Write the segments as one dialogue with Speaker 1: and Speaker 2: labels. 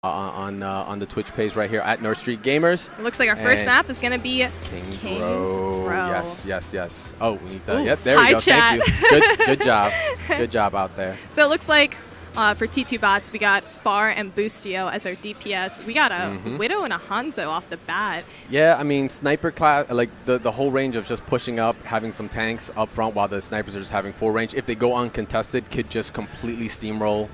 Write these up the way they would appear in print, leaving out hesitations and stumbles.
Speaker 1: on the Twitch page right here at North Street Gamers.
Speaker 2: It looks like our first map is going to be
Speaker 1: Kings
Speaker 2: Row.
Speaker 1: Yes. Oh, we need that. Yep, there
Speaker 2: hi,
Speaker 1: we go.
Speaker 2: chat.
Speaker 1: Thank you. Good job. Good job out there.
Speaker 2: So it looks like for T2 bots, we got Far and Boostio as our DPS. We got a Widow and a Hanzo off the bat.
Speaker 1: Yeah, I mean, sniper class, like the whole range of just pushing up, having some tanks up front while the snipers are just having full range. If they go uncontested, could just completely steamroll.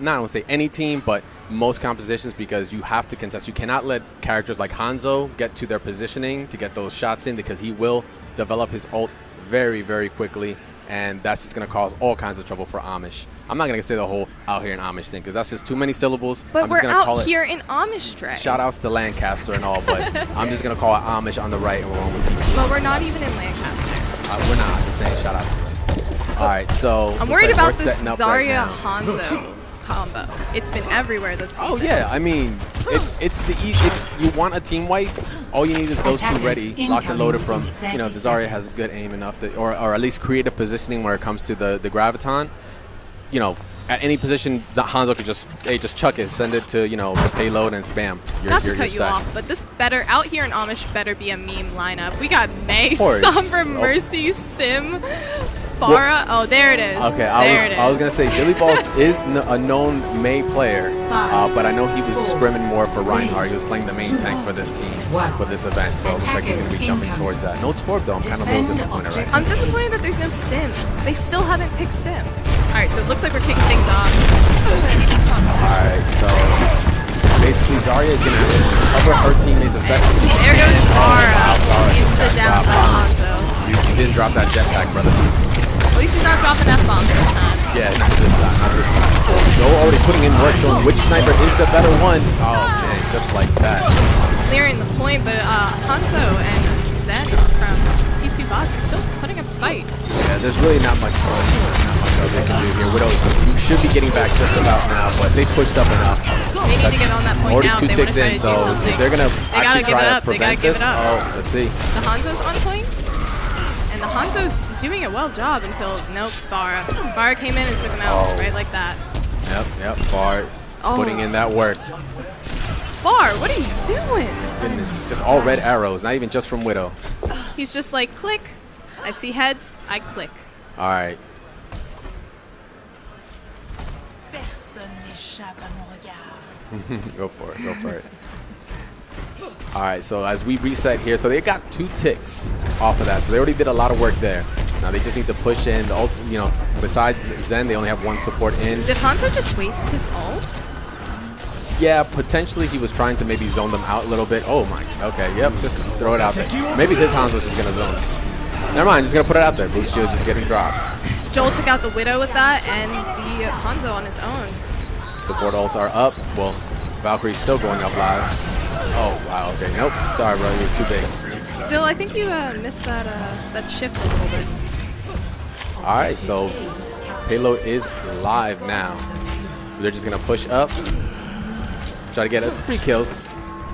Speaker 1: Not I won't say any team, but most compositions, because you have to contest. You cannot let characters like Hanzo get to their positioning to get those shots in, because he will develop his ult very, very quickly, and that's just going to cause all kinds of trouble for Amish. I'm not going to say the whole out here in Amish thing, because that's just too many syllables.
Speaker 2: But we're out here in Amish, Dre.
Speaker 1: Shout outs to Lancaster and all, but I'm just going to call it Amish on the right, and we're on with T2.
Speaker 2: But we're not even in Lancaster.
Speaker 1: We're not. Just saying shout outs to them. All right, so
Speaker 2: I'm worried about this Zarya Hanzo combo. It's been everywhere this season.
Speaker 1: Oh yeah, I mean, it's you want a team wipe. All you need is those two ready, locked and loaded from, you know, the Zarya has good aim enough that, or at least creative positioning when it comes to the graviton. You know, at any position, Hanzo could just chuck it, send it to, you know, the payload, and spam.
Speaker 2: Not to cut you off, but this better out here in Amish better be a meme lineup. We got May, Sombra, Mercy, Sim, Farah. Oh, there it is.
Speaker 1: Okay, I was gonna say Billy Balls is a known May player, but I know he was scrimming more for Reinhardt. He was playing the main tank for this team for this event, so it looks like he's gonna be jumping towards that. No Torb though. I'm kind of a little disappointed right now.
Speaker 2: I'm disappointed that there's no Sim. They still haven't picked Sim. All right, so it looks like we're kicking things off.
Speaker 1: All right, so basically Zarya is gonna have to cover her teammates as best as she can.
Speaker 2: There goes Farah. Insta down by Hanzo.
Speaker 1: You didn't drop that jetpack, brother.
Speaker 2: At least he's not dropping F-bombs this time.
Speaker 1: Yeah, not this time. Joe already putting in work, showing which sniper is the better one. Oh man, just like that.
Speaker 2: Clearing the point, but Hanzo and Zen from T2 bots are still putting up a fight.
Speaker 1: Yeah, there's really not much they can do here. Widow should be getting back just about now, but they pushed up enough.
Speaker 2: They need to get on that point
Speaker 1: already
Speaker 2: now.
Speaker 1: Two ticks in, so they're gonna actually try to prevent this. Oh, let's see.
Speaker 2: The Hanzo's on point. And the Hanzo's doing a well job until, nope, Farah. Farah came in and took him out right like that.
Speaker 1: Yep, Far putting in that work.
Speaker 2: Far, what are you doing?
Speaker 1: Goodness, just all red arrows, not even just from Widow.
Speaker 2: He's just like, click. I see heads, I click.
Speaker 1: All right. Go for it. All right, so as we reset here, so they got 2 ticks off of that, so they already did a lot of work there. Now they just need to push in. You know, besides Zen, they only have 1 support in.
Speaker 2: Did Hanzo just waste his ult?
Speaker 1: Yeah, potentially he was trying to maybe zone them out a little bit. Oh my, okay, yep, just throw it out there. Maybe this Hanzo's just gonna zone. Never mind, just gonna put it out there. Boostio just getting dropped.
Speaker 2: Joel took out the Widow with that, and the Hanzo on his own.
Speaker 1: Support ults are up. Well, Valkyrie's still going up live. Oh, wow, okay. Nope. Sorry, bro. You're too big.
Speaker 2: Dill, I think you missed that shift a little bit.
Speaker 1: All right, so payload is live now. They're just going to push up. Try to get 3 kills.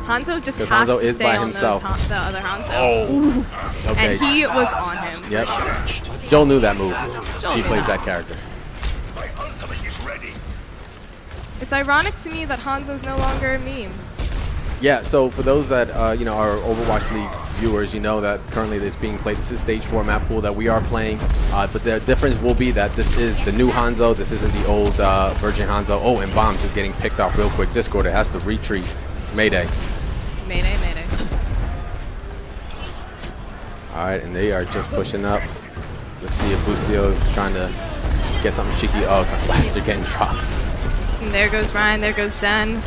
Speaker 2: Hanzo just has
Speaker 1: Hanzo
Speaker 2: to
Speaker 1: is
Speaker 2: stay
Speaker 1: by
Speaker 2: on
Speaker 1: himself.
Speaker 2: the other Hanzo.
Speaker 1: Oh. Okay.
Speaker 2: And he was on him.
Speaker 1: Yep. Joel knew that move. He plays that character.
Speaker 2: It's ironic to me that Hanzo's no longer a meme.
Speaker 1: Yeah, so for those that you know, are Overwatch League viewers, you know that currently it's being played. This is stage 4 map pool that we are playing, but the difference will be that this is the new Hanzo. This isn't the old Virgin Hanzo. Oh, and Bomb just getting picked off real quick. Discord, it has to retreat. Mayday.
Speaker 2: Mayday.
Speaker 1: All right, and they are just pushing up. Let's see if Boostio is trying to get something cheeky. Oh, blaster getting dropped.
Speaker 2: And there goes Ryan. There goes Zen.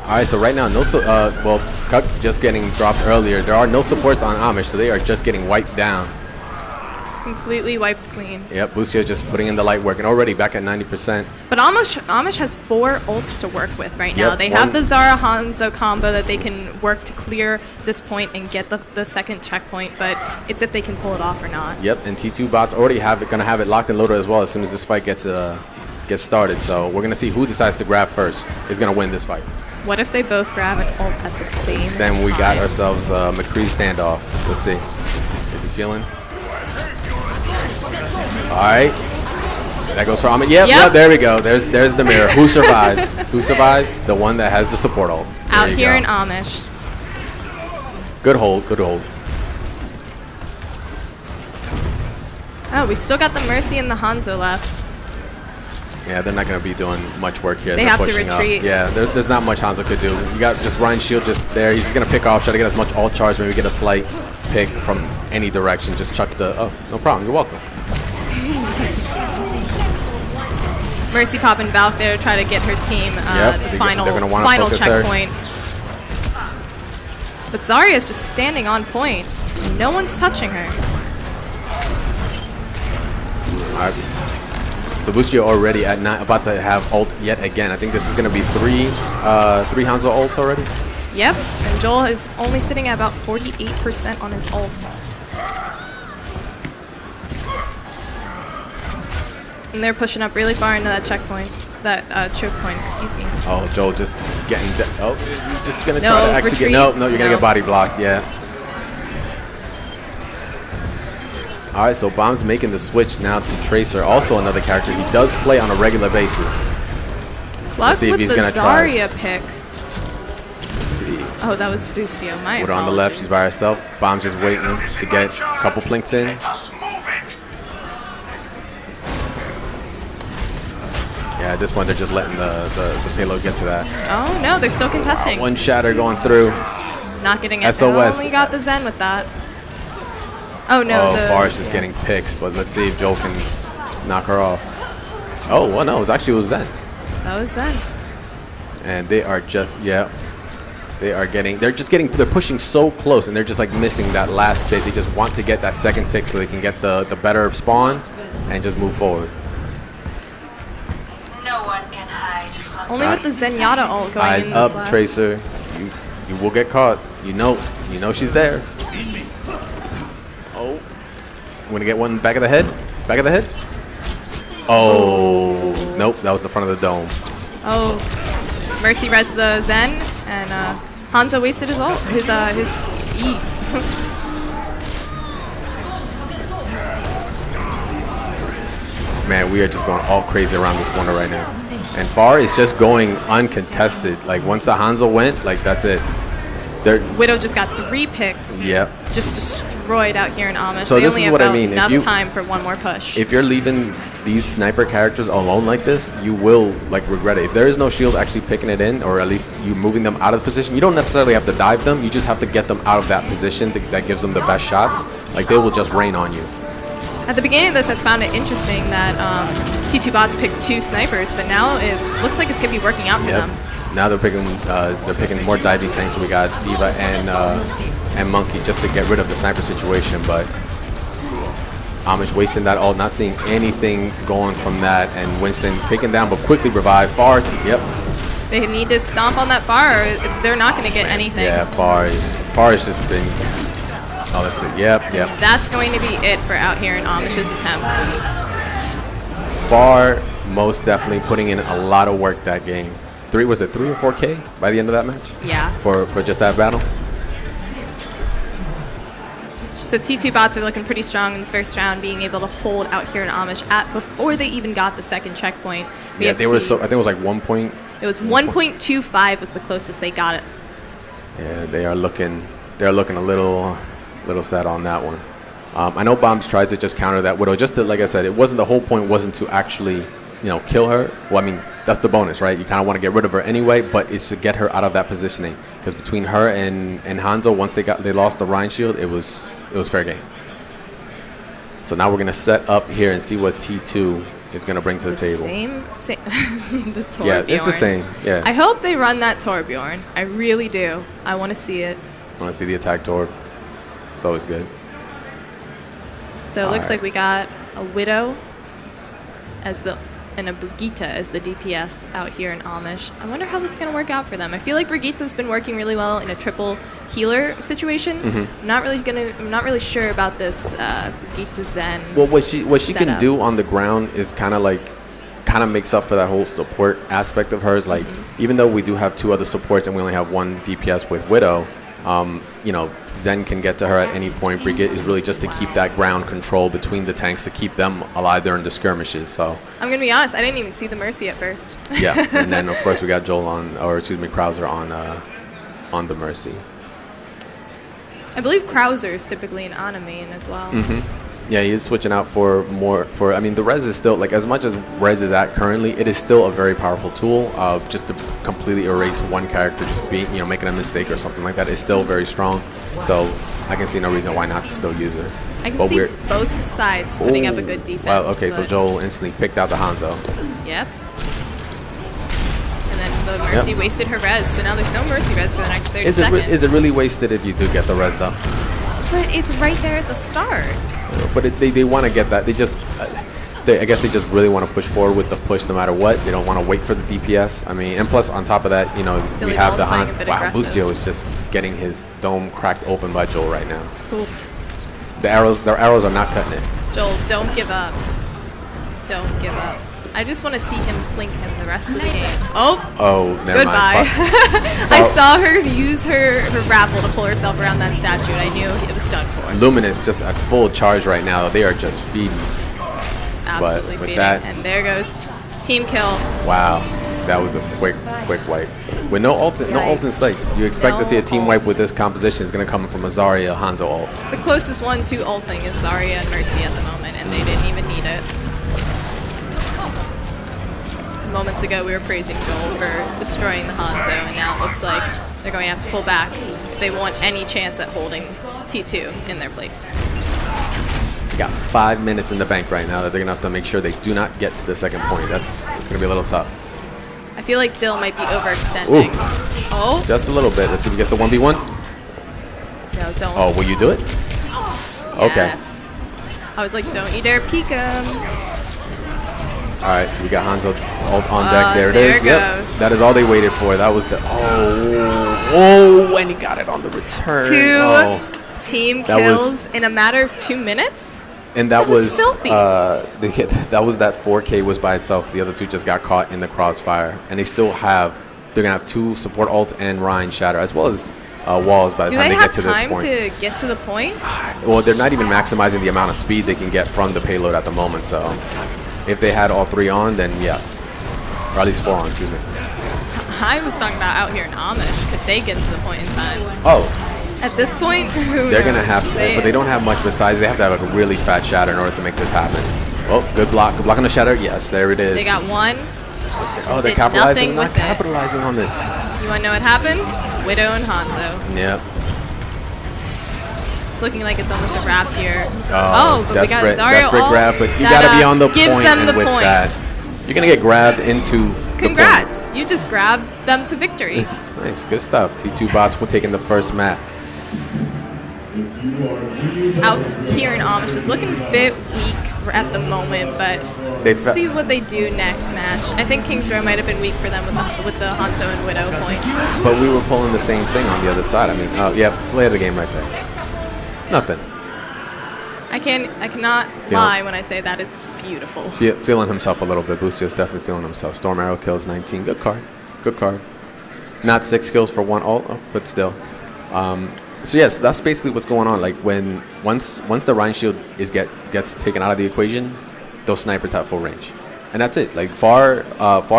Speaker 1: All right, so right now, well, Cuck just getting dropped earlier. There are no supports on Amish, so they are just getting wiped down.
Speaker 2: Completely wiped clean.
Speaker 1: Yep, Boostio just putting in the light work, and already back at 90%.
Speaker 2: But Amish has 4 ults to work with right now.
Speaker 1: Yep,
Speaker 2: they have the Zarya Hanzo combo that they can work to clear this point and get the second checkpoint, but it's if they can pull it off or not.
Speaker 1: Yep, and T2 bots already gonna have it locked and loaded as well as soon as this fight gets started. So we're gonna see who decides to grab first is gonna win this fight.
Speaker 2: What if they both grab an ult at the same time?
Speaker 1: Then we got ourselves a McCree standoff. Let's see. Is he feeling? All right. That goes for Amish. Yep, there we go. There's the mirror. Who survived? Who survives? The one that has the support ult.
Speaker 2: Out here in Amish.
Speaker 1: Good hold. Good hold.
Speaker 2: Oh, we still got the Mercy and the Hanzo left.
Speaker 1: Yeah, they're not going to be doing much work here.
Speaker 2: They have to retreat.
Speaker 1: Up. Yeah, there's not much Hanzo could do. You got just Ryan's shield just there. He's just going to pick off, try to get as much ult charge, maybe get a slight pick from any direction. Just chuck the... Oh, no problem. You're welcome.
Speaker 2: Mercy popping Valk there to try to get her team final checkpoint. But Zarya's just standing on point. No one's touching her.
Speaker 1: All right. So Lucio already at 9, about to have ult yet again. I think this is going to be three Hanzo ults already.
Speaker 2: Yep, and Joel is only sitting at about 48% on his ult. And they're pushing up really far into that checkpoint, choke point, excuse me.
Speaker 1: Oh, Joel just getting, just going to try to actually retreat. No, you're going to get body blocked, yeah. All right, so Bomb's making the switch now to Tracer, also another character he does play on a regular basis.
Speaker 2: Cluck with the Zarya pick.
Speaker 1: Let's see.
Speaker 2: Oh, that was Busio, my apologies.
Speaker 1: On the left, she's by herself. Bomb's just waiting to get a couple plinks in. Yeah, at this point, they're just letting the payload get to that.
Speaker 2: Oh, no, they're still contesting.
Speaker 1: One shatter going through.
Speaker 2: Not getting it.
Speaker 1: SOS.
Speaker 2: Only got the Zen with that. Oh, no.
Speaker 1: Oh, Forrest is getting picked, but let's see if Joel can knock her off. Oh, well, no, it was Zen.
Speaker 2: That was Zen.
Speaker 1: And they are just, they're pushing so close, and they're just like missing that last bit. They just want to get that second tick so they can get the better spawn and just move forward.
Speaker 3: No one can hide.
Speaker 2: Only with the Zenyatta ult going
Speaker 1: Eyes
Speaker 2: in
Speaker 1: up,
Speaker 2: this last.
Speaker 1: Tracer. You will get caught. You know she's there. Oh, I'm gonna get one back of the head. Back of the head. Oh, nope, that was the front of the dome.
Speaker 2: Oh, Mercy res the Zen, and Hanzo wasted his ult, his E.
Speaker 1: Man, we are just going all crazy around this corner right now. And Far is just going uncontested. Like, once the Hanzo went, like, that's it.
Speaker 2: Widow just got 3 picks.
Speaker 1: Yep.
Speaker 2: Just destroyed out here in Amish.
Speaker 1: So
Speaker 2: they
Speaker 1: this
Speaker 2: only
Speaker 1: is
Speaker 2: have
Speaker 1: what I
Speaker 2: about
Speaker 1: mean.
Speaker 2: enough time for one more push.
Speaker 1: If you're leaving these sniper characters alone like this, you will like regret it. If there is no shield actually picking it in, or at least you moving them out of position, you don't necessarily have to dive them. You just have to get them out of that position that gives them the best shots. Like, they will just rain on you.
Speaker 2: At the beginning of this, I found it interesting that T2 bots picked 2 snipers, but now it looks like it's gonna be working out for them.
Speaker 1: Now they're picking more diving tanks. So we got D.Va and Monkey just to get rid of the sniper situation, but Amish wasting that ult, not seeing anything going from that, and Winston taken down but quickly revived. Far, yep.
Speaker 2: They need to stomp on that Far, or they're not going to get anything.
Speaker 1: Yeah, Far is just been. Oh, that's it. Yep.
Speaker 2: That's going to be it for out here in Amish's attempt.
Speaker 1: Far most definitely putting in a lot of work that game. Was it 3 or 4K by the end of that match?
Speaker 2: Yeah.
Speaker 1: For just that battle.
Speaker 2: So T2 bots are looking pretty strong in the first round, being able to hold out here in Amish before they even got the second checkpoint.
Speaker 1: Yeah, they were so. I think it was like 1 point.
Speaker 2: It was 1.25 was the closest they got it.
Speaker 1: Yeah, they are looking. They're looking a little sad on that one. I know Bombs tried to just counter that Widow. Just to, like I said, it wasn't the whole point. Wasn't to actually, kill her. Well, I mean, that's the bonus, right? You kind of want to get rid of her anyway, but it's to get her out of that positioning. Because between her and Hanzo, once they lost the Rhine shield, it was fair game. So now we're gonna set up here and see what T2 is gonna bring to the table.
Speaker 2: Same the Torbjorn.
Speaker 1: Yeah, it's the same. Yeah.
Speaker 2: I hope they run that Torbjorn. I really do. I want to see it.
Speaker 1: I want to see the attack Torb. It's always good.
Speaker 2: So it looks like we got a Widow and a Brigitte as the DPS out here in Amish. I wonder how that's going to work out for them. I feel like Brigitte's been working really well in a triple healer situation. I'm not really sure about this Brigitte Zen.
Speaker 1: Well, what she can do on the ground is kind of makes up for that whole support aspect of hers. Like, even though we do have 2 other supports and we only have 1 DPS with Widow, You know, Zen can get to her at any point. Brigitte is really just to keep that ground control between the tanks to keep them alive during the skirmishes. So
Speaker 2: I'm gonna be honest, I didn't even see the Mercy at first.
Speaker 1: yeah, and then of course we got Joel on, or excuse me, Krauser on the Mercy.
Speaker 2: I believe Krauser is typically an Ana main as well.
Speaker 1: Yeah, he is switching out for more. For I mean, the res is still like, as much as res is at currently, it is still a very powerful tool. Just to completely erase one character, just being, you know, making a mistake or something like that, is still very strong. So I can see no reason why not to still use her.
Speaker 2: I can see both sides putting up a good defense.
Speaker 1: Wow, okay, so Joel instantly picked out the Hanzo.
Speaker 2: Yep. And then the Mercy wasted her res, so now there's no Mercy res for the next 30 seconds.
Speaker 1: Is it really wasted if you do get the res though?
Speaker 2: But it's right there at the start.
Speaker 1: But they want to get that. They just, I guess they just really want to push forward with the push no matter what. They don't want to wait for the DPS. I mean, and plus on top of that, you know, we have the wow, Busio is just getting his dome cracked open by Joel right now.
Speaker 2: Oof.
Speaker 1: Their arrows are not cutting it.
Speaker 2: Joel, don't give up. Don't give up. I just want to see him plink him the rest of the game. Oh,
Speaker 1: never
Speaker 2: goodbye.
Speaker 1: mind.
Speaker 2: I saw her use her grapple to pull herself around that statue, and I knew it was done for.
Speaker 1: Luminous just at full charge right now. They are just feeding.
Speaker 2: Absolutely feeding. And there goes team kill.
Speaker 1: Wow, that was a quick wipe. With no ult in sight, you expect to see a team wipe with this composition. Is going to come from a Zarya Hanzo ult.
Speaker 2: The closest one to ulting is Zarya and Mercy at the moment, and they didn't even need it. Moments ago, we were praising Joel for destroying the Hanzo, and now it looks like they're going to have to pull back if they want any chance at holding T2 in their place.
Speaker 1: They got 5 minutes in the bank right now that they're going to have to make sure they do not get to the second point. It's going to be a little tough.
Speaker 2: I feel like Dill might be overextending.
Speaker 1: Ooh.
Speaker 2: Oh.
Speaker 1: Just a little bit. Let's see if we get the 1v1.
Speaker 2: No, don't.
Speaker 1: Oh, will you do it? Okay.
Speaker 2: Yes. I was like, don't you dare peek him.
Speaker 1: All right, so we got Hanzo ult on deck. There it is.
Speaker 2: There
Speaker 1: Yep.
Speaker 2: goes.
Speaker 1: That is all they waited for. That was the and he got it on the return.
Speaker 2: Two team kills in a matter of 2 minutes.
Speaker 1: And that was
Speaker 2: filthy.
Speaker 1: That was that 4K was by itself. The other two just got caught in the crossfire, and they still have. They're gonna have 2 support ults and Ryan Shatter, as well as walls by the time they get to this point.
Speaker 2: Do they have time to get to the point?
Speaker 1: Well, they're not even maximizing the amount of speed they can get from the payload at the moment. So, if they had all 3 on, then yes, or at least 4 on. Excuse me.
Speaker 2: I was talking about out here in Amish. Could they get to the point in time?
Speaker 1: Oh.
Speaker 2: At this point,
Speaker 1: they're going to have to, but they don't have much besides. They have to have a really fat shatter in order to make this happen. Oh, good block. Good block on the shatter. Yes, there it is.
Speaker 2: They got one.
Speaker 1: Oh, they're capitalizing. Not capitalizing on this.
Speaker 2: You want to know what happened? Widow and Hanzo.
Speaker 1: Yep.
Speaker 2: It's looking like it's almost a wrap here. Oh, but we got Zarya.
Speaker 1: Desperate grab, but you got to be on the
Speaker 2: gives
Speaker 1: point.
Speaker 2: Them the
Speaker 1: with
Speaker 2: point.
Speaker 1: that, you're going to get grabbed into
Speaker 2: Congrats. You just grabbed them to victory.
Speaker 1: Nice. Good stuff. T2 bots were taking the first map.
Speaker 2: Out here in Amish is looking a bit weak at the moment, but let's see what they do next match. I think King's Row might have been weak for them with the Hanzo and Widow points.
Speaker 1: But we were pulling the same thing on the other side. I mean, yeah, play of the game right there. Nothing.
Speaker 2: I cannot lie when I say that is beautiful.
Speaker 1: Feeling himself a little bit. Busio is definitely feeling himself. Storm Arrow kills 19. Good card. Good card. Not 6 kills for 1 ult, but still. So yes, that's basically what's going on. Like once the Rhine Shield gets taken out of the equation, those snipers have full range, and that's it. Like far,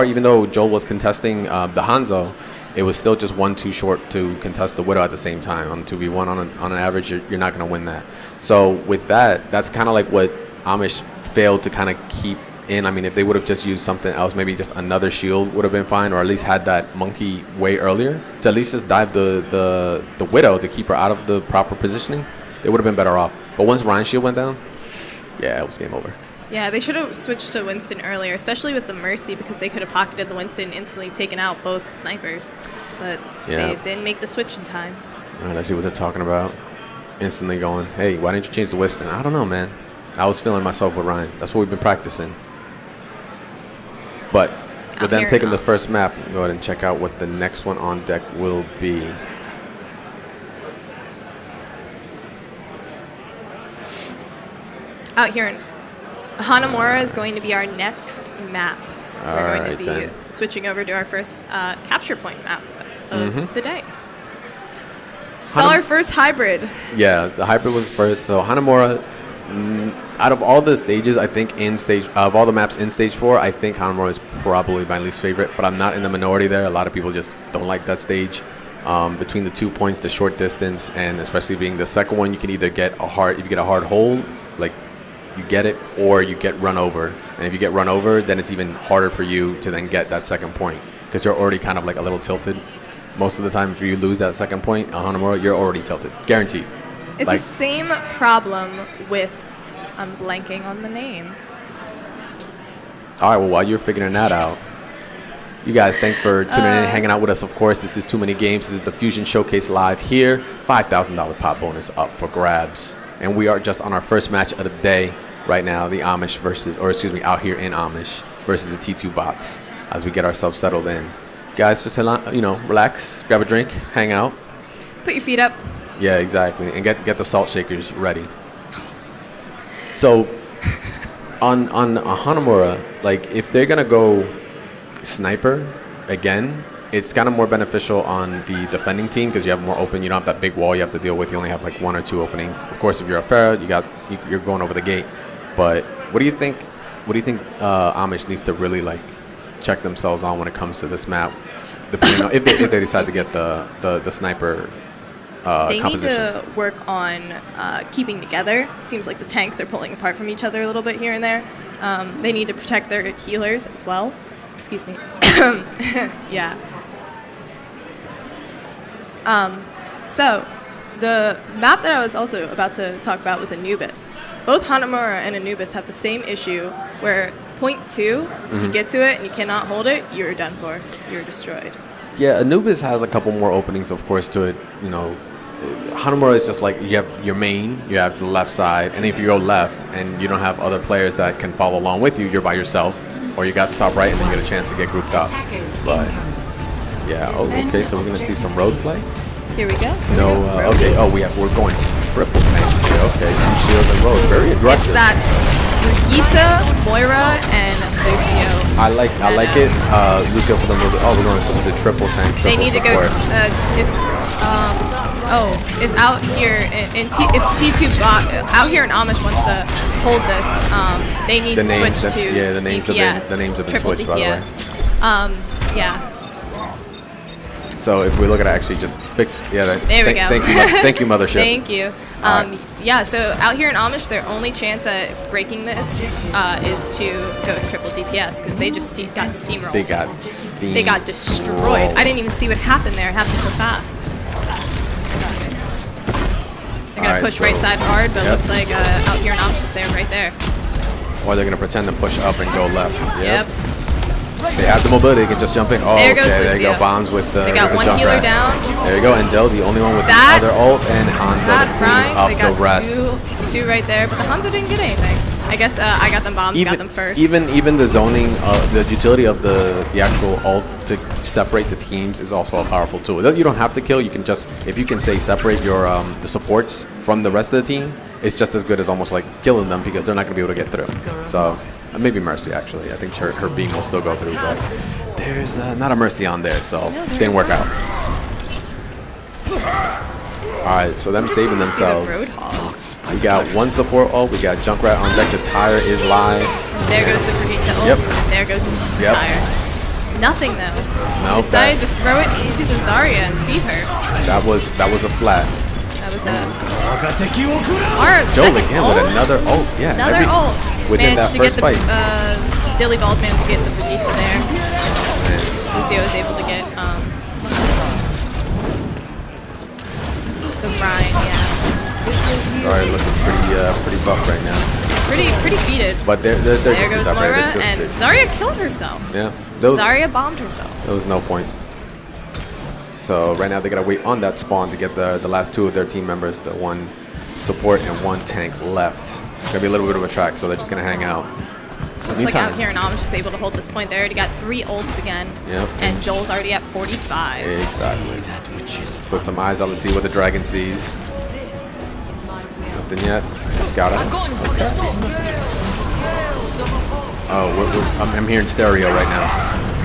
Speaker 1: even though Joel was contesting the Hanzo, it was still just 1-2 short to contest the Widow at the same time. On 2v1 on an average, you're not going to win that. So with that, that's kind of like what Amish failed to kind of keep in. I mean, if they would have just used something else, maybe just another shield would have been fine, or at least had that monkey way earlier to at least just dive the Widow to keep her out of the proper positioning, they would have been better off. But once Ryan shield went down, yeah, it was game over.
Speaker 2: Yeah, they should have switched to Winston earlier, especially with the Mercy, because they could have pocketed the Winston, instantly taken out both snipers. But they didn't make the switch in time.
Speaker 1: All right, let's see what they're talking about. Instantly going, hey, why didn't you change the Winston? I don't know, man. I was feeling myself with Ryan. That's what we've been practicing. But with them taking the first map, go ahead and check out what the next one on deck will be.
Speaker 2: Out here in Hanamura is going to be our next map. We're going to be switching over to our first capture point map of the day. Saw our first hybrid.
Speaker 1: Yeah, the hybrid was first. So Hanamura, out of all the stages, I think of all the maps in stage 4, I think Hanamura is probably my least favorite. But I'm not in the minority there. A lot of people just don't like that stage. Between the 2 points, the short distance, and especially being the second one, you can either get if you get a hard hold, like you get it, or you get run over. And if you get run over, then it's even harder for you to then get that second point because you're already kind of like a little tilted. Most of the time, if you lose that second point on Hanamura, you're already tilted. Guaranteed.
Speaker 2: It's the same problem with... I'm blanking on the name.
Speaker 1: All right, well, while you're figuring that out, you guys, thanks for tuning in and hanging out with us, of course. This is TooManyGames. This is the Fusion Showcase live here. $5,000 pop bonus up for grabs. And we are just on our first match of the day right now, the Amish out here in Amish versus the T2 bots as we get ourselves settled in. Guys, just relax, grab a drink, hang out.
Speaker 2: Put your feet up.
Speaker 1: Yeah, exactly. And get the salt shakers ready. So on Hanamura, like if they're gonna go sniper again, it's kind of more beneficial on the defending team because you have more open. You don't have that big wall you have to deal with. You only have like 1 or 2 openings. Of course, if you're a Pharaoh, you're going over the gate. But what do you think? Amish needs to really like check themselves on when it comes to this map, depending on if they decide to get the sniper.
Speaker 2: They need to work on keeping together. Seems like the tanks are pulling apart from each other a little bit here and there. They need to protect their healers as well. Excuse me. Yeah. So, the map that I was also about to talk about was Anubis. Both Hanamura and Anubis have the same issue where point 2, if you get to it and you cannot hold it, you're done for. You're destroyed.
Speaker 1: Yeah, Anubis has a couple more openings, of course, to it. Hanamura is just like you have your main, you have the left side, and if you go left and you don't have other players that can follow along with you, you're by yourself, or you got the top right and then you get a chance to get grouped up. But yeah, okay, so we're gonna see some road play.
Speaker 2: Here we go.
Speaker 1: Okay. We're going triple tanks here. Okay, shields and road, very aggressive.
Speaker 2: It's that Brigitte, Moira, and Lucio.
Speaker 1: I like it. Lucio for them. We're going to the triple tank.
Speaker 2: They need to go. If out here if T2 bot out here in Amish wants to hold this, they need to switch to
Speaker 1: the names
Speaker 2: DPS.
Speaker 1: The names have been
Speaker 2: triple
Speaker 1: switched,
Speaker 2: DPS.
Speaker 1: by the way.
Speaker 2: Yeah.
Speaker 1: So if we look at it, actually just fix. Yeah.
Speaker 2: There we go.
Speaker 1: Thank you, mothership.
Speaker 2: Thank you. Yeah. So out here in Amish, their only chance at breaking this is to go triple DPS because they just got steamrolled.
Speaker 1: They got
Speaker 2: destroyed. I didn't even see what happened there. It happened so fast. They're gonna push right side hard, but it looks like out here in Amish, they're right there.
Speaker 1: Or they're gonna pretend to push up and go left.
Speaker 2: Yep.
Speaker 1: They have the mobility, they can just jump in. Oh,
Speaker 2: there goes
Speaker 1: there you go. Bombs with the
Speaker 2: They got one
Speaker 1: jump
Speaker 2: healer
Speaker 1: rat.
Speaker 2: down.
Speaker 1: There you go. And Dill, the only one with the other ult, and Hanzo to clean up the rest.
Speaker 2: Two right there, but the Hanzo didn't get anything. I guess I got them bombs, got them first.
Speaker 1: Even the zoning, the utility of the actual ult to separate the teams is also a powerful tool. You don't have to kill. You can just, if you can say separate your the supports from the rest of the team, it's just as good as almost like killing them because they're not going to be able to get through. So maybe Mercy actually. I think her beam will still go through, but there's not a Mercy on there, so didn't work out. All right, so them saving themselves. We got one support ult. We got Junkrat on deck. The tire is live.
Speaker 2: There goes the Brigitte ult.
Speaker 1: Yep.
Speaker 2: There goes the tire. Nothing though.
Speaker 1: No,
Speaker 2: decided to throw it into the Zarya and feed her.
Speaker 1: That was a flat.
Speaker 2: That was a.
Speaker 1: Joel again with another ult. Yeah.
Speaker 2: Another ult.
Speaker 1: Within that first fight.
Speaker 2: Dilly Balls managed to get the Brigitte there. Lucio was able to get the Rhine. Yeah.
Speaker 1: Sorry, looking pretty buff right now.
Speaker 2: Pretty beated.
Speaker 1: But there
Speaker 2: goes Moira, and Zarya killed herself.
Speaker 1: Yeah.
Speaker 2: Zarya bombed herself.
Speaker 1: There was no point. So right now they gotta wait on that spawn to get the last 2 of their team members, the one support and one tank left. It's gonna be a little bit of a track, so they're just gonna hang out.
Speaker 2: Looks like out here in Amish is able to hold this point. They already got 3 ults again.
Speaker 1: Yep.
Speaker 2: And Joel's already at 45.
Speaker 1: Exactly. Let's put some eyes on to see what the dragon sees. Nothing yet. Scout out. Okay. Oh, I'm hearing stereo right now.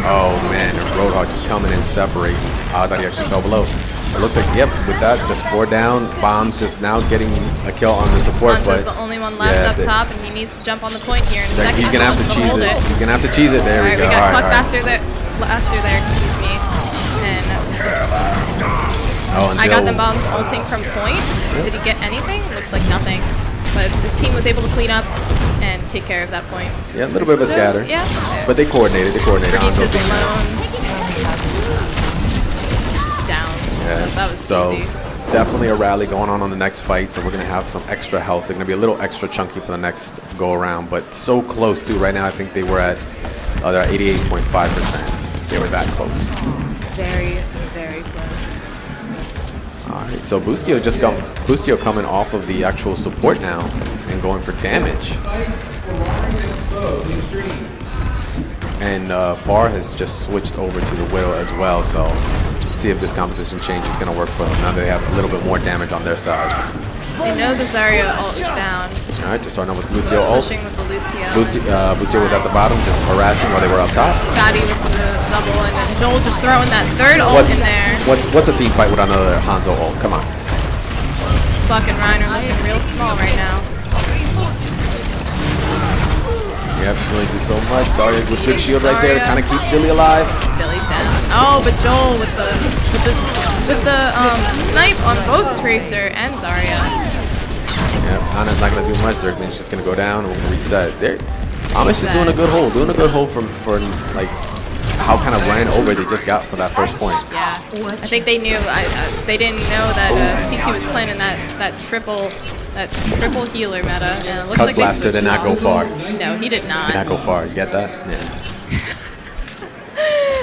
Speaker 1: Oh man, Roadhog just coming in separate. I thought he actually fell below. It looks like, yep, with that, just 4 down. Bombs just now getting a kill on the support.
Speaker 2: Hanzo's
Speaker 1: but
Speaker 2: the only one left up top, and he needs to jump on the point here in a second.
Speaker 1: he's going to have to cheese it. He's going to have to cheese it. There we go.
Speaker 2: We got Cluck Blaster there, excuse me. And I got them bombs ulting from point. Did he get anything? Looks like nothing. But the team was able to clean up and take care of that point.
Speaker 1: Yeah, a little bit of a scatter.
Speaker 2: Yeah.
Speaker 1: But they coordinated.
Speaker 2: Brigitte is alone. Just down.
Speaker 1: Yeah.
Speaker 2: That was
Speaker 1: so
Speaker 2: easy.
Speaker 1: Definitely a rally going on the next fight. So we're going to have some extra health. They're going to be a little extra chunky for the next go around. But so close too. Right now I think they were at they're at 88.5%. They were that close.
Speaker 2: Very, very close.
Speaker 1: Alright, so Boostio coming off of the actual support now and going for damage. And Far has just switched over to the Widow as well, so let's see if this composition change is going to work for them now that they have a little bit more damage on their side.
Speaker 2: They know the Zarya ult is down.
Speaker 1: Alright, just starting out with Lucio ult.
Speaker 2: Pushing with the Lucio.
Speaker 1: Boostio was at the bottom, just harassing while they were up top.
Speaker 2: Fatty with the double, and then Joel just throwing that third ult in there.
Speaker 1: What's a team fight without another Hanzo ult? Come on.
Speaker 2: Buck and Ryan are looking real small right now.
Speaker 1: Yep, really do so much. Zarya with good shield right there to kind of keep Dilly alive.
Speaker 2: Dilly's down. Oh, but Joel with the snipe on both Tracer and Zarya.
Speaker 1: Yeah, Hana's not gonna do much. Zergling's just gonna go down and we'll reset. There, Amish is doing a good hold. For like how kind of ran over they just got for that first point.
Speaker 2: Yeah, I think they knew. They didn't know that TT was planning that triple healer meta, and it looks like they
Speaker 1: Blaster did not go far.
Speaker 2: No, he did not.
Speaker 1: Did not go far. You get that? Yeah.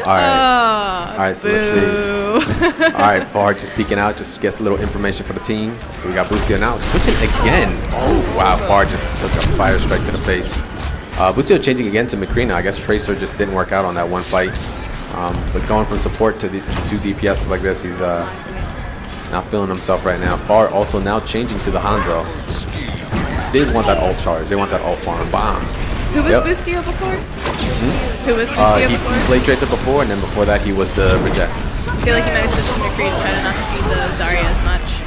Speaker 1: Alright, so let's see. Alright, Far just peeking out, just gets a little information for the team. So we got Boostio now switching again. Oh wow, Far just took a fire strike to the face. Boostio changing again to Macrina. I guess Tracer just didn't work out on that one fight. But going from support to two DPS like this, he's not feeling himself right now. Far also now changing to the Hanzo. They want that ult charge. They want that ult farm bombs.
Speaker 2: Who was Boostio before? Who was Boostio before?
Speaker 1: He played Tracer before, and then before that he was the Reject.
Speaker 2: I feel like he might have switched to McCree to try to not see the Zarya as much.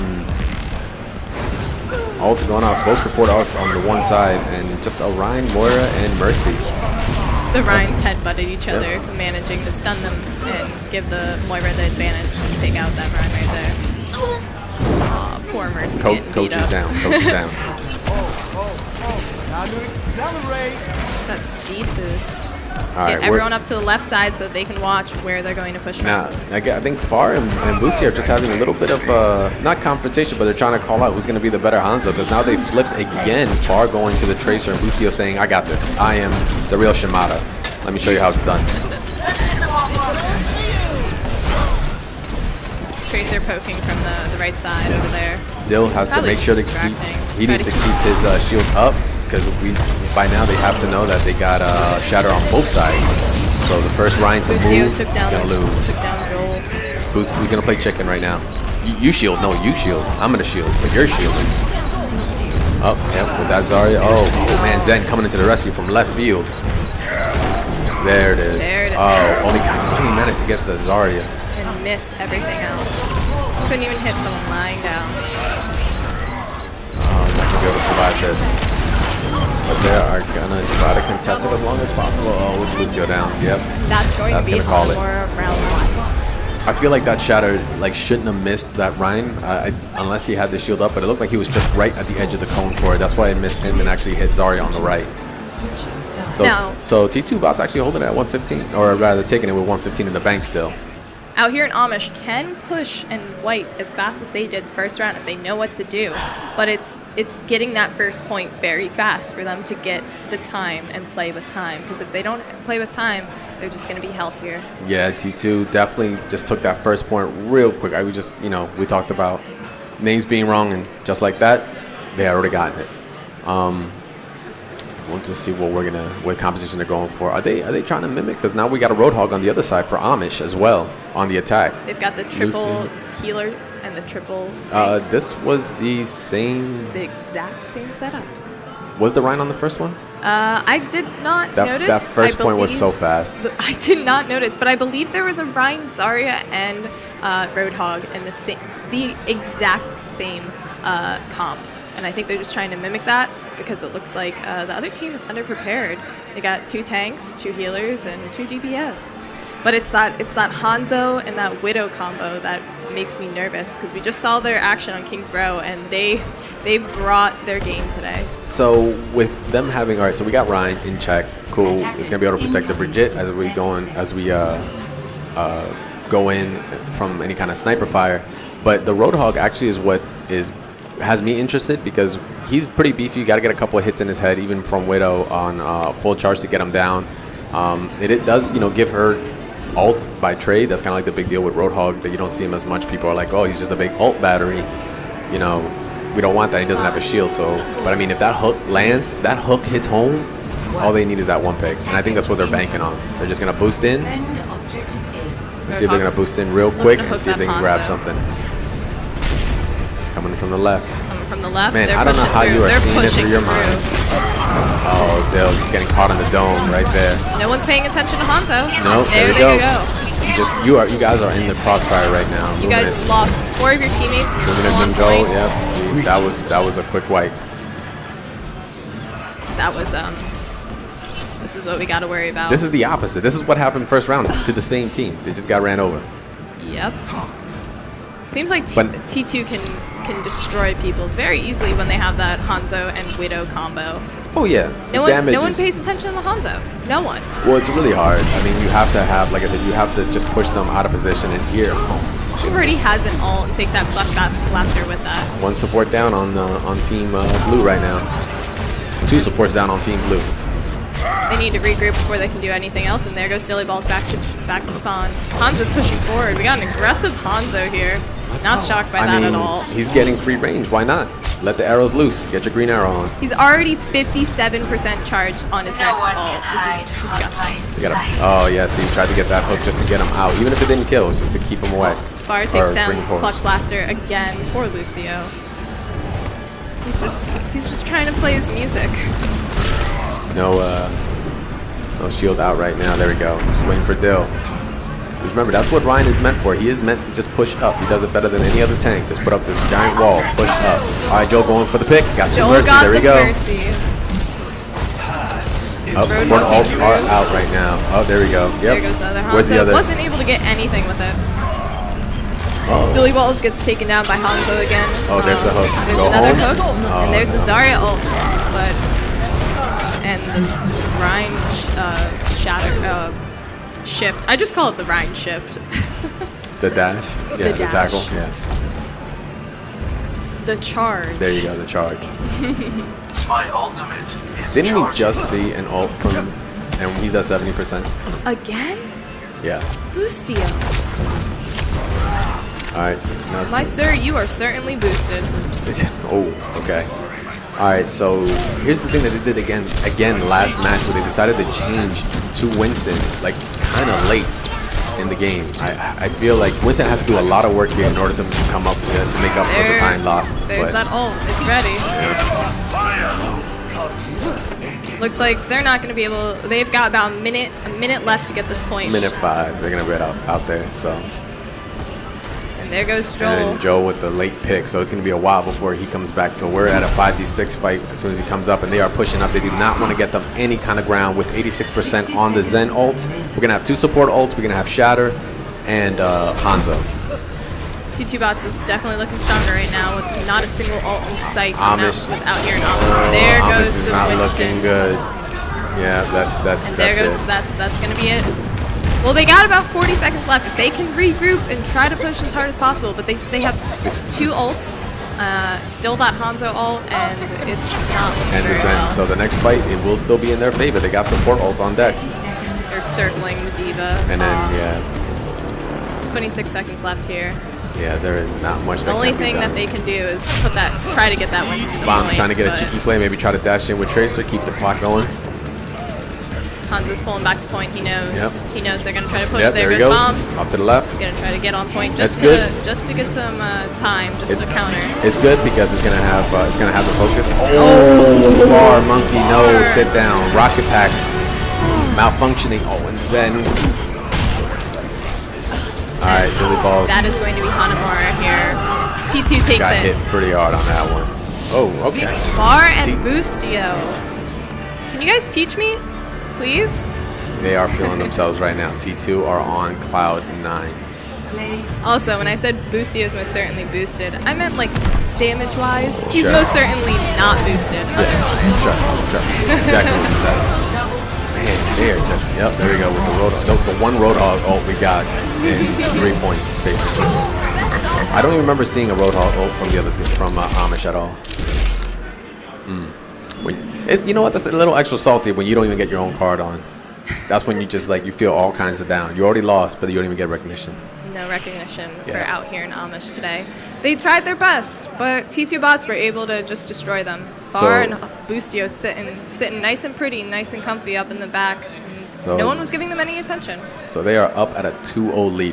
Speaker 1: Ults going off, both support ults on the one side, and just Orion, Moira, and Mercy.
Speaker 2: The Rhines headbutted each other, managing to stun them and give the Moira the advantage to take out that Rhine right there. Aw, poor Mercy.
Speaker 1: Coach is down. Coach is down.
Speaker 4: Time to accelerate.
Speaker 2: That speed boost.
Speaker 1: All right,
Speaker 2: get everyone up to the left side so they can watch where they're going to push from.
Speaker 1: Now, I think Far and Boostio are just having a little bit of, not confrontation, but they're trying to call out who's going to be the better Hanzo, because now they flipped again. Far going to the Tracer and Boostio saying, I got this. I am the real Shimada. Let me show you how it's done.
Speaker 2: Tracer poking from the right side over there.
Speaker 1: Dill has to make sure he needs to keep his shield up, because by now they have to know that they got Shatter on both sides. So the first Ryan to
Speaker 2: Boostio
Speaker 1: move,
Speaker 2: took down,
Speaker 1: he's gonna lose.
Speaker 2: Took down Joel.
Speaker 1: Who's gonna play chicken right now? You shield, no, you shield. I'm gonna shield, but you're shielding. Oh, yep, with that Zarya. Oh man, Zen coming into the rescue from left field. There it is.
Speaker 2: There it is.
Speaker 1: Oh, only managed to get the Zarya.
Speaker 2: And miss everything else. Couldn't even hit someone lying down.
Speaker 1: Oh, not gonna be able to survive this. But they are gonna try to contest it as long as possible. Oh, with Lucio down. Yep.
Speaker 2: That's going to be
Speaker 1: call it.
Speaker 2: for round one.
Speaker 1: I feel like that Shatter shouldn't have missed that Ryan unless he had the shield up, but it looked like he was just right at the edge of the cone for it. That's why I missed him and actually hit Zarya on the right. So T2 bot's actually holding it at 115, or rather taking it with 115 in the bank still.
Speaker 2: Out here in Amish can push and wipe as fast as they did first round if they know what to do, but it's getting that first point very fast for them to get the time and play with time, because if they don't play with time, they're just going to be healthier. Yeah,
Speaker 1: T2 definitely just took that first point real quick. We talked about names being wrong, and just like that, they had already gotten it. We'll just see what composition they're going for. Are they trying to mimic? Because now we got a Roadhog on the other side for Amish as well on the attack.
Speaker 2: They've got the triple healer and the triple tank.
Speaker 1: This was the same.
Speaker 2: The exact same setup.
Speaker 1: Was the Rhine on the first one?
Speaker 2: I did not notice.
Speaker 1: That first point was so
Speaker 2: believe-
Speaker 1: fast.
Speaker 2: I did not notice, but I believe there was a Ryan, Zarya, and Roadhog in the exact same comp. And I think they're just trying to mimic that because it looks like the other team is underprepared. They got 2 tanks, 2 healers, and 2 DPS. But it's that Hanzo and that Widow combo that makes me nervous because we just saw their action on King's Row and they brought their game today.
Speaker 1: So with them having, all right, so we got Ryan in check. Cool. It's gonna be able to protect the Brigitte as we go in from any kind of sniper fire. But the Roadhog actually is what has me interested because he's pretty beefy. You got to get a couple of hits in his head, even from Widow on full charge to get him down. It does, give her ult by trade. That's kind of like the big deal with Roadhog that you don't see him as much. People are like, oh, he's just a big ult battery. We don't want that. He doesn't have a shield. So, but I mean, if that hook lands, that hook hits home, all they need is that 1 pick. And I think that's what they're banking on. They're just gonna boost in. Let's see if they're gonna boost in real quick and see if they can grab something. Coming from the left.
Speaker 2: Man,
Speaker 1: I don't know how you are seeing it through your mind. Oh, Dill, he's getting caught in the dome right there.
Speaker 2: No one's paying attention to Hanzo.
Speaker 1: Nope, there we
Speaker 2: go.
Speaker 1: You guys are in the crossfire right now.
Speaker 2: You guys lost 4 of your teammates. You're still on point.
Speaker 1: Yep. That was a quick wipe.
Speaker 2: That was This is what we got to worry about.
Speaker 1: This is the opposite. This is what happened first round to the same team. They just got ran over.
Speaker 2: Yep. Seems like T2 can destroy people very easily when they have that Hanzo and Widow combo.
Speaker 1: Oh yeah.
Speaker 2: No one pays attention to the Hanzo. No one.
Speaker 1: Well, it's really hard. I mean, you have to have, like I said, you have to just push them out of position and here.
Speaker 2: Already has an ult and takes that Clutch Blaster with that.
Speaker 1: 1 support down on Team Blue right now. 2 supports down on Team Blue.
Speaker 2: They need to regroup before they can do anything else, and there goes Dilly Balls back to spawn. Hanzo's pushing forward. We got an aggressive Hanzo here. Not shocked by that at all.
Speaker 1: He's getting free range. Why not? Let the arrows loose. Get your green arrow on.
Speaker 2: He's already 57% charged on his next ult. This is disgusting.
Speaker 1: Oh, yeah. So he tried to get that hook just to get him out. Even if it didn't kill, it's just to keep him away.
Speaker 2: Far takes down Clutch Blaster again. Poor Lucio. He's just trying to play his music.
Speaker 1: No shield out right now. There we go. Just waiting for Dill. Just remember, that's what Ryan is meant for. He is meant to just push up. He does it better than any other tank. Just put up this giant wall, push up. All right, Joel going for the pick. Got some mercy. There we go. Oh, support ults are out right now. Oh, there we go. Yep.
Speaker 2: There goes the other Hanzo.
Speaker 1: Where's the other?
Speaker 2: Wasn't able to get anything with it. Dilly Balls gets taken down by Hanzo again.
Speaker 1: Oh, there's the hook.
Speaker 2: There's another hook, and there's the Zarya ult. And the Rhine shift. I just call it the Rhine shift.
Speaker 1: The dash? Yeah, the tackle. Yeah.
Speaker 2: The charge.
Speaker 1: There you go, the charge.
Speaker 3: My ultimate is
Speaker 1: Didn't we just see an ult from him, and he's at 70%?
Speaker 2: Again?
Speaker 1: Yeah.
Speaker 2: Boostio.
Speaker 1: Alright.
Speaker 2: My sir, you are certainly boosted.
Speaker 1: Oh, okay. Alright, so here's the thing that they did again last match where they decided to change to Winston, like, kind of late in the game. I feel like Winston has to do a lot of work here in order to come up to make up for the time lost.
Speaker 2: There's that ult. It's ready.
Speaker 1: Yeah.
Speaker 2: Looks like they're not going to be able. They've got about a minute left to get this point.
Speaker 1: Minute 5. They're gonna get out there. So.
Speaker 2: And there goes Joel.
Speaker 1: And Joel with the late pick. So it's gonna be a while before he comes back. So we're at a 5v6 fight as soon as he comes up, and they are pushing up. They do not want to get them any kind of ground with 86% on the Zen ult. We're gonna have 2 support ults. We're gonna have Shatter and Hanzo.
Speaker 2: T2 Bots is definitely looking stronger right now with not a single ult in sight
Speaker 1: Amish
Speaker 2: without hearing Amish. There goes
Speaker 1: Amish is
Speaker 2: the
Speaker 1: not
Speaker 2: Winston.
Speaker 1: looking good. Yeah, that's
Speaker 2: And there goes
Speaker 1: it.
Speaker 2: that's gonna be it. Well, they got about 40 seconds left. If they can regroup and try to push as hard as possible, but they have 2 ults, still that Hanzo ult, and it's not looking
Speaker 1: And
Speaker 2: very
Speaker 1: the Zen.
Speaker 2: well.
Speaker 1: So the next fight, it will still be in their favor. They got support ults on deck.
Speaker 2: They're circling the diva.
Speaker 1: And then
Speaker 2: 26 seconds left here.
Speaker 1: yeah, there is not much.
Speaker 2: The only thing that they can do is try to get that Winston
Speaker 1: Bomb
Speaker 2: point,
Speaker 1: trying to get a
Speaker 2: but
Speaker 1: cheeky play, maybe try to dash in with Tracer, keep the clock going.
Speaker 2: Hanzo's pulling back to point. He knows.
Speaker 1: Yep.
Speaker 2: He knows they're going to try to push.
Speaker 1: Yep,
Speaker 2: there
Speaker 1: he
Speaker 2: goes
Speaker 1: goes.
Speaker 2: Bomb.
Speaker 1: Off to the left.
Speaker 2: He's going to try to get on point
Speaker 1: That's
Speaker 2: just
Speaker 1: good.
Speaker 2: to get some time, just to counter.
Speaker 1: It's good because it's gonna have the focus. Oh, far monkey, no, sit down. Rocket packs malfunctioning. Oh, and Zen. All right, Billy Balls
Speaker 2: That is going to be Hanamura here. T2 takes
Speaker 1: got
Speaker 2: it.
Speaker 1: hit pretty hard on that one. Oh, okay.
Speaker 2: Far and Boostio. Can you guys teach me, please?
Speaker 1: They are feeling themselves right now. T2 are on cloud 9.
Speaker 2: Also, when I said Boostio is most certainly boosted, I meant like damage-wise. He's
Speaker 1: Sure.
Speaker 2: most certainly not boosted otherwise.
Speaker 1: Sure. Exactly what you said. Man, they're just, yep, there we go with the Roadhog. The one Roadhog ult we got in 3 points, basically. I don't even remember seeing a Roadhog ult from the other team, from Amish at all. You know what? That's a little extra salty when you don't even get your own card on. That's when you just like you feel all kinds of down. You already lost, but you don't even get recognition.
Speaker 2: No recognition for out here in Amish today. They tried their best, but T2 bots were able to just destroy them. Far and Boostio sitting nice and pretty, nice and comfy up in the back.
Speaker 1: So
Speaker 2: No one was giving them any attention.
Speaker 1: So they are up at a 2-0 lead.